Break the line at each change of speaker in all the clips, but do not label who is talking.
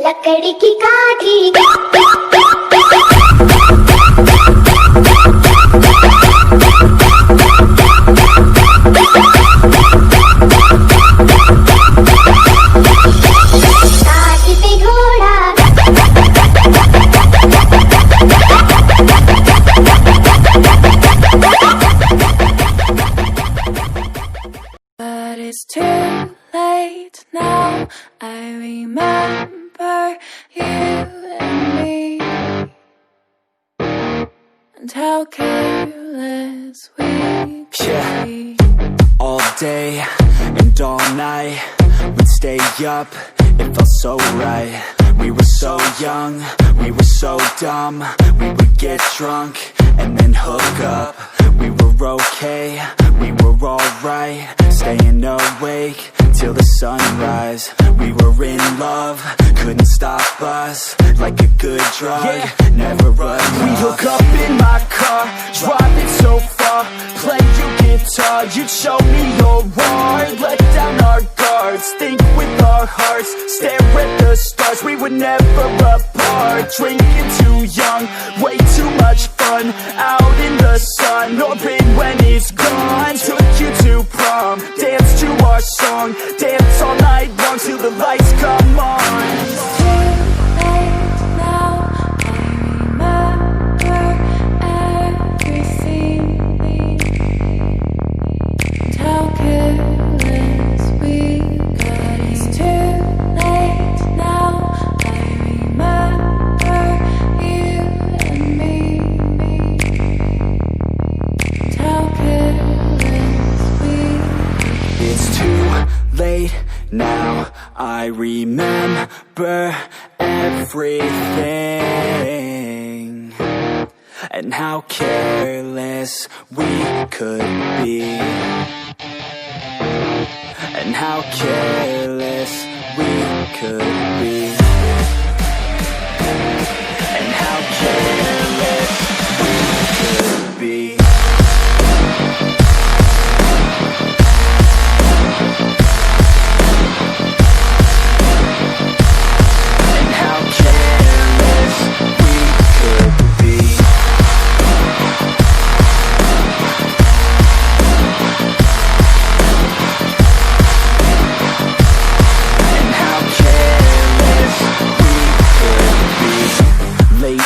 लकड़ी की काठी काठी पे घोड़ा
But it's too late now. I remember you and me, and how careless we could be.
All day and all night, we'd stay up, it felt so right. We were so young, we were so dumb. We would get drunk and then hook up. We were okay, we were alright, staying awake till the sunrise. We were in love, couldn't stop us, like a good drug, never run.
We hook up in my car, driving so far, play your guitar, you'd show me your art, let down our guards, think with our hearts, stare at the stars. We were never apart, drinking too young, way too much fun, out in the sun, or pain when it's gone. Took you to prom, dance to our song, dance all night long till the lights come on.
Now I remember everything, and how careless we could be, and how careless we could be, and how careless we could be.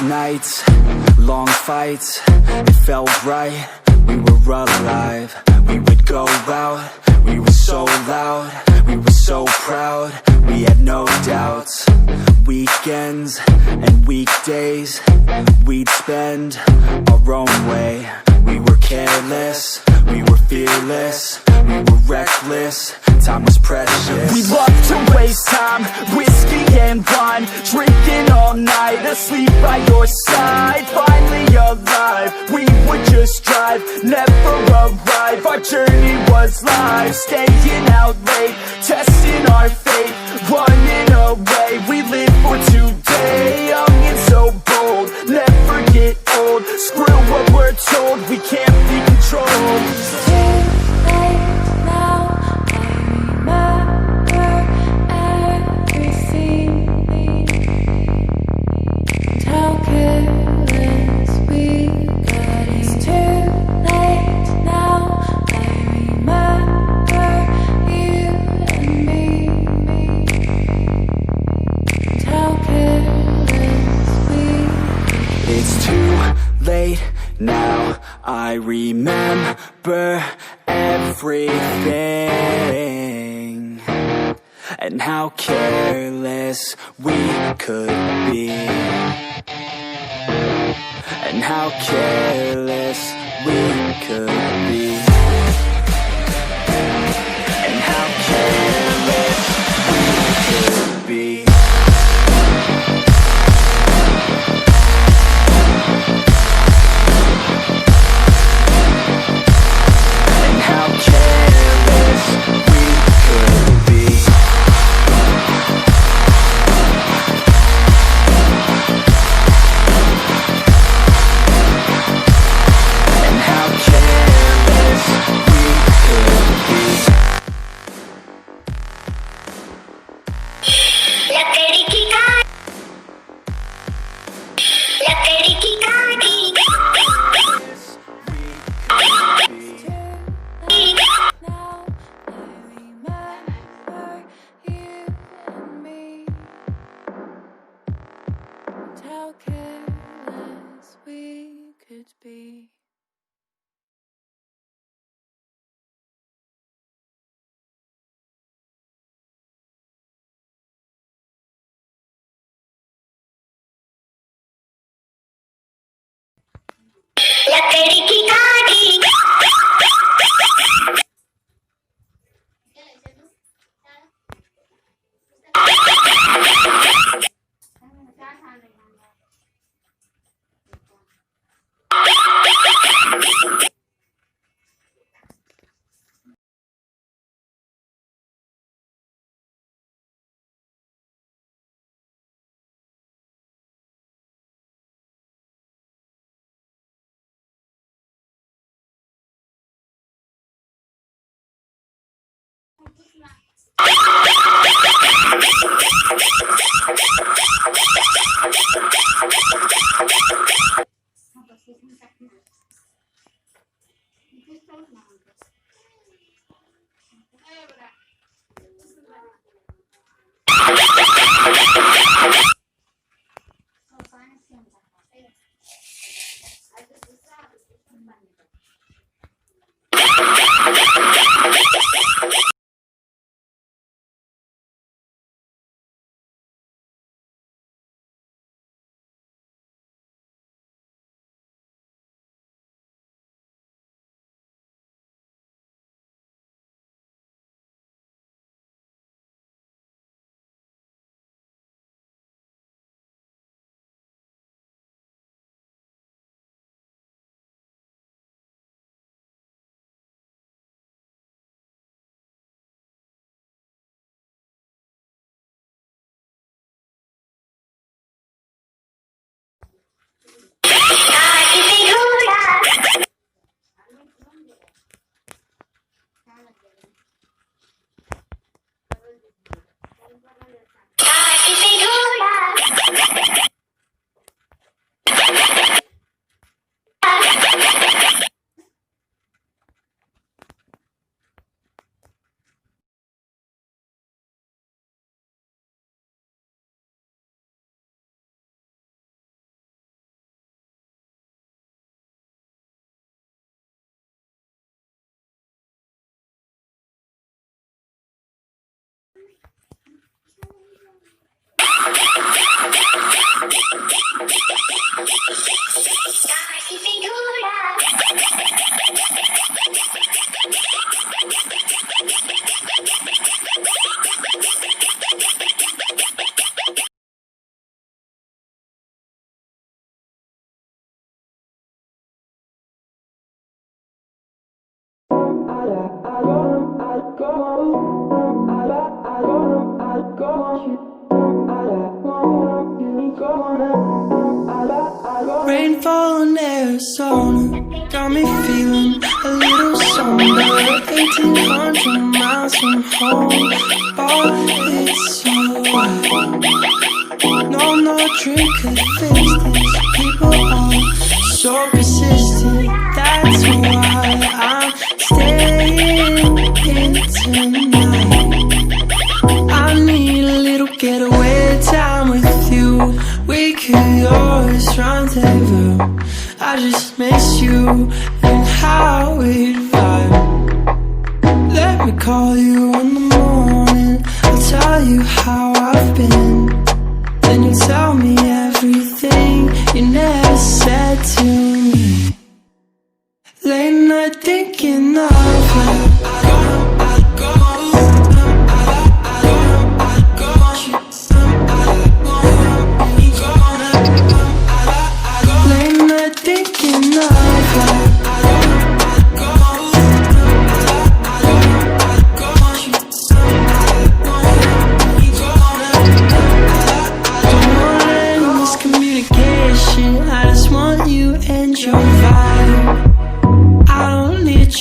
Nights, long fights, it felt right, we were alive. We would go out, we were so loud, we were so proud, we had no doubts. Weekends and weekdays, we'd spend our own way. We were careless, we were fearless, we were reckless, time was precious.
We loved to waste time, whiskey and wine, drinking all night, asleep by your side. Finally alive, we would just drive, never arrive. Our journey was live, staying out late, testing our fate, running away. We live for today, young and so bold, never get old. Screw what we're told, we can't be controlled.
Now I remember everything, and how careless we could be, and how careless we could be, and how careless we could be. And how
लकड़ी की काठी काठी पे घोड़ा काठी पे घोड़ा काठी पे घोड़ा
Rainfall in Arizona got me feeling a little somber. 1800 miles from home, but it's alright. No drink could fix this. People are so persistent. That's why I'm staying in tonight. I need a little getaway time with you. We could always rendezvous. I just miss you and how we'd vibe. Let me call you in the morning. I'll tell you how I've been. Then you tell me everything you never said to me. Late night thinking of you.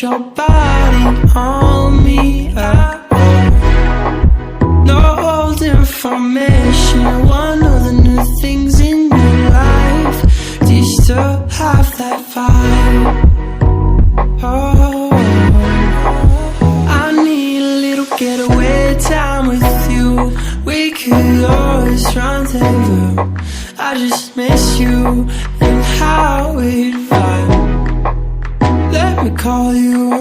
Your body on me at all. No old information. I wanna know the new things in your life. Do you still have that vibe? Oh, I need a little getaway time with you. We could always rendezvous. I just miss you and how we'd vibe. Let me call you